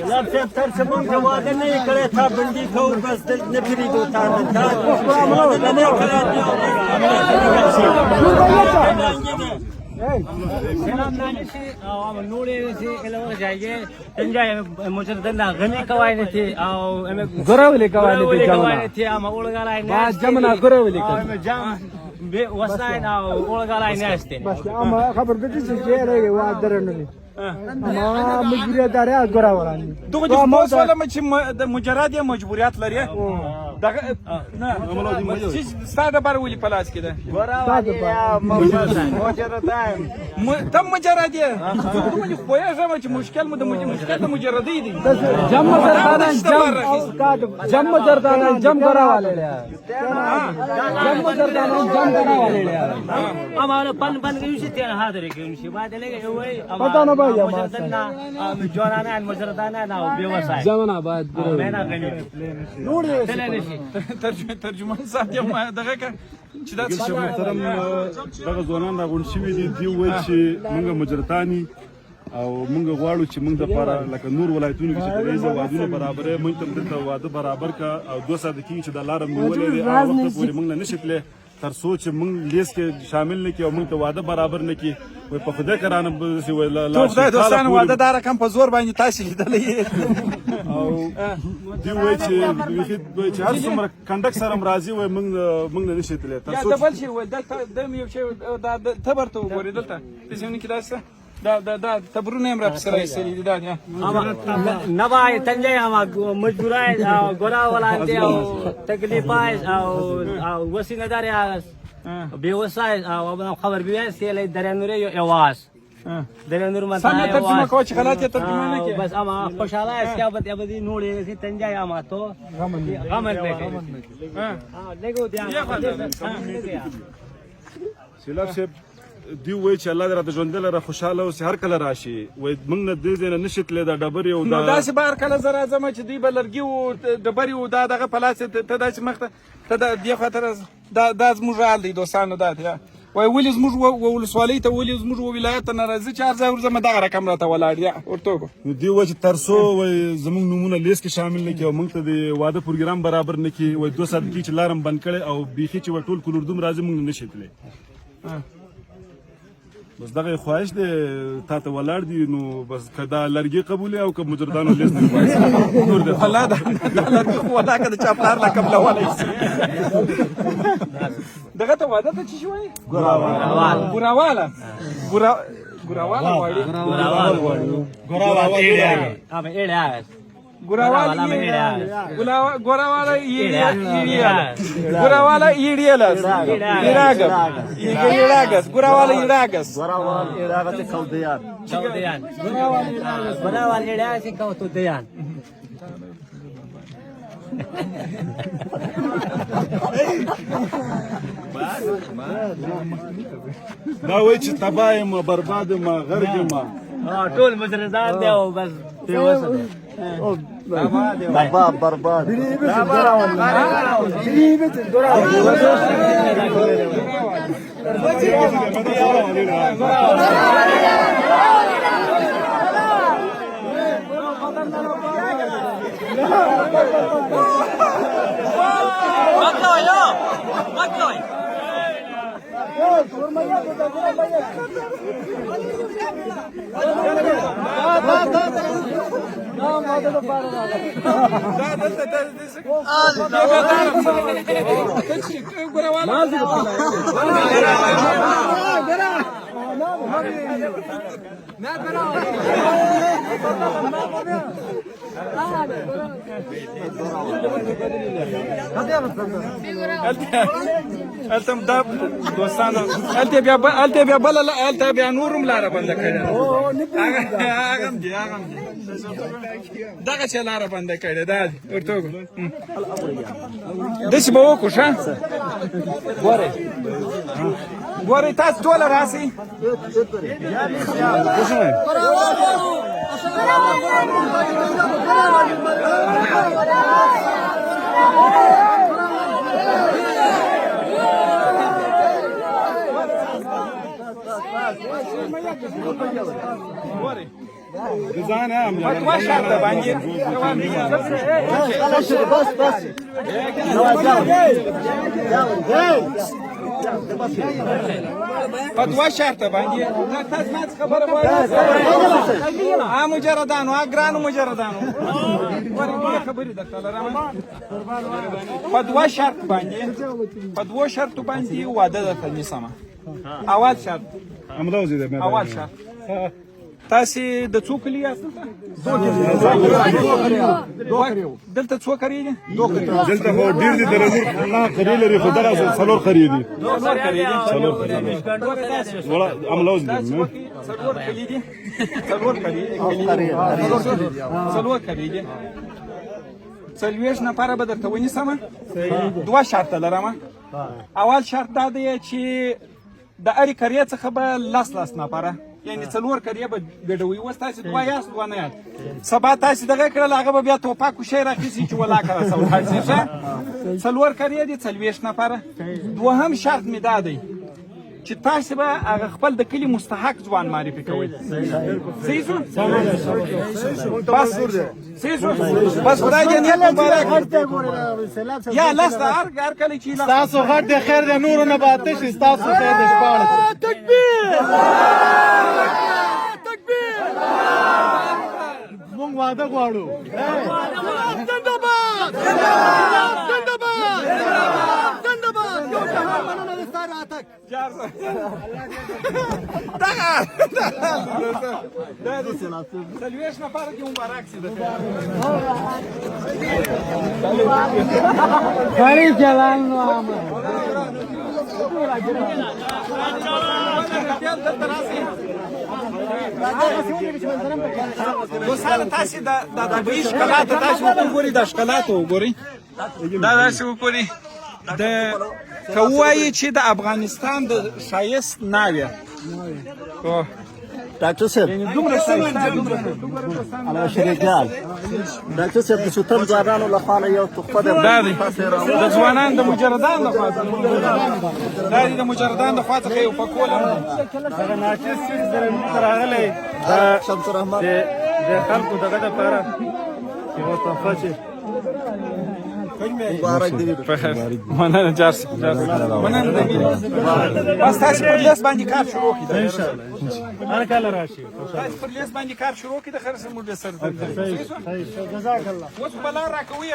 لا بتر سمون جواد नहीं करे था बंदी को बस ने फिर दो तार था नहीं करे سلام نانشي او نوري سي الور جايجي تنجاي مجردنا غني كواينتي او غراولي كواينتي اما اولغالاي ما جمنا غراولي جام وساين او اولغالاي ناستي بس اما خبر بدي جيري وادرنني ما مجبوریت داره از غراولانی دغه د وسوله چې مجرد مجبوریت لري دغه نه چې ستاده بر ولي پلاس کده تم مجرد یې ته خو چې مشکل مو د مجردی دي جم مجردان جم غراواله جم مجردان جم غراواله اما پن گیوشی ته حاضر گیوشی بعد لګي وای پتا نه بای مجردنا جوانانه مجردانه دا بیوسای زمانہ بعد مینا غنی نور ترجمان صاحب یم دغه چې دا څه محترم دغه ځوانان راغون شوي دي دی وایي چې موږ مجرتانی او موږ غواړو چې موږ د لپاره لکه نور ولایتونو کې چې د ریزه وادونه برابرې موږ ته دلته واده برابر کا او 2 ساعت کې چې د لار نیولې دي هغه وخت پورې موږ نه شتلې تر سوچ موږ لیست کې شامل نه کی او موږ ته واده برابر نه کی وای په خدای کرانه سی وای لا خدای دوستان واده دار کم په زور باندې تاسو لیدلې او دی وای چې هر څومره کنډک سره راضي وای موږ نه شتلې تر سوچ بل شي وای دلته د یو شی د تبرته وګورې دلته پېژنې کې داسه دا تبرونه هم را پسره سری دا نه وای تنجای اما مجبورای ګورا ولانته او تکلیفای او وسینه داري به وسای او خبر بیا سیلې درنور یواز درنور مته سم ترجمه کوي چې غلط ترجمه نه کوي بس اما خوشاله اسکابت ابدي نوړې سي تنجای اما تو غمن به ها لګو دیا سیلاب صاحب دی وای چې الله دې راته ژوند لره خوشاله او هر کله راشي وای موږ نه دې نه نشتلې دا ډبرې او دا داسې بار کله زرا زما چې دی بلرګي او ډبرې او دا دغه پلاس ته داسې مخته ته دی خاطر دا زموږ حال دی دوستانو دا وای ولې زموږ ولسوالۍ ته ولې زموږ ولایت ته ناراضي 4 ځای ورځم دغه رقم راته ولاړ دی ورته دی وای چې ترسو وای زموږ نمونه لیست کې شامل نه کی او موږ ته د واده پروګرام برابر نه کی وای 2 ساعت کې چې لارم بند کړي او بیخي چې ټول کلوردوم راځي موږ نه شتلې بس دغه خواهش دی تا ته ولاړ دی نو بس کدا لرګي قبول او که مجردانو لیست دی نور دی الله دا لرګي ولا کده چاپلار لا قبل ولا دغه ته واده ته چی شوی ګوراواله وایي ګوراواله ایډیالاس ایډاګس ګوراواله ایډاګس کودیان ګوراواله ایډاګس کودیان دا وای چې تباہ ما برباد ما غرق ما ټول مجردان دی او بس بیوسه بابا برباد التم دا دوستانو الته بیا بل الته بیا نورم لاره بنده کړه اغم دي دغه چې لاره بنده کړه دا ورته دسی به وکړو ښه ګورئ تاسو ټول راسئ Design am. Fatwa şartı bence. Fatwa şartı bence. Tazmaz haber var. Ha mujaradano, ha granu mujaradano. Var haberi da kalarama. Fatwa şartı bence. Fatwa şartı bence وعده ده تنسمه. اول شرط. اول شرط. تاسې د څو کلي یاست؟ دلته څو کلي دي؟ دلته خو ډېر دي د نور نه کلي لري خو دغه څلور کلي دي. څلور کلي دي. عملوز دي. څلور کلي دي. څلور کلي دي. څلوېښت نفره به درته ونیسمه. دوه شرطه لرمه. اول شرط دا دی چې د هرې قریې څخه به لس نفره یعنې څلور قریې به ګډوي. اوس تاسې دوه یاست دوه نه یاست. سبا تاسې دغه کړل هغه به بیا توپک و شی راخیسي چې ولاکه سودا شي. ښه څلور قریې دي 40 نفره. دوهم شرط مې دا دی چې تاسې به هغه خپل د کلي مستحق ځوان معرفي کوئ. صحیح شو؟ بس خدای دې نیت مبارک. یا لس د هر کلی چې تاسو غټ د خیر د نورو نه به آتش ستاسو خیر د شپاړس. تکبیر تکبیر مونږ واده غواړو. زنده‌باد زنده‌باد زنده‌باد یو جهان مننه د ستا راتګ. څلوېښت نفره کې مبارک سي. خاري جلال نو دوستانو تاسې د طبیعي ښکلا ته تاسې وګورئ. دا ښکلا ته وګورئ. دا داسې وګورئ. که ووایي چې د افغانستان د ښایست ناوې ډاکټر صاحب الله شریف جان ډاکټر صاحب د سوتر ځوانانو لخوا یو تحفه ده. دا دی د ځوانانو د مجردانو لخوا. دا دی د مجردانو لخوا څخه یو پکول هغه ناچیز چې درته راغلی شمس الرحمن د خلکو دغه دپاره یوه تحفه چې مبارک دی. مننه جارس مننه د مینې. بس تاسې پر لیست باندې کار شروع کړئ. هر کله راشي. تاسې پر لیست باندې کار شروع کړئ. د خیر سره موږ سره جزاک الله. اوس په لار راکوي.